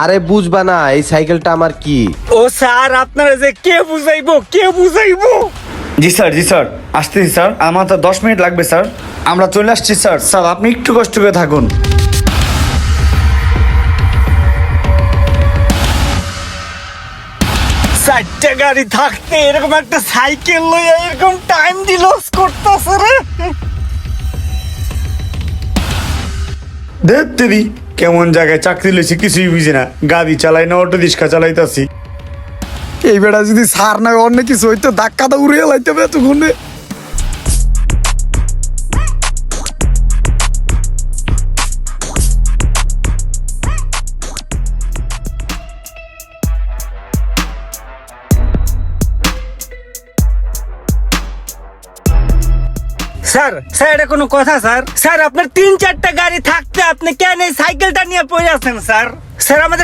আরে বুঝবা না এই সাইকেলটা আমার কি। ও স্যার আপনারা যে কে বুঝাইবো জি স্যার আসতেছি স্যার, আমার তো 10 মিনিট লাগবে স্যার। আমরা চলে আসছি স্যার। স্যার আপনি একটু কষ্ট করে থাকুন। 4টা গাড়ি থাকতে এরকম একটা সাইকেল লইয়া এরকম টাইম দি লস করতেছে রে। দেরি কেমন জায়গায় চাকরি লইছি কিছুই বুঝি না, গাড়ি চালাই না অটো রিক্সা চালাইতাছি। এই বেটা যদি সার না অন্য কিছু হইতো ধাক্কা দা উড়িয়ে লাইতে হবে এতক্ষণে। স্যার এটা কোনো কথা স্যার? স্যার আপনার 3-4টা গাড়ি থাকতে আপনি কেন এই সাইকেলটা নিয়ে পড়ে আছেন স্যার? স্যার আমাদের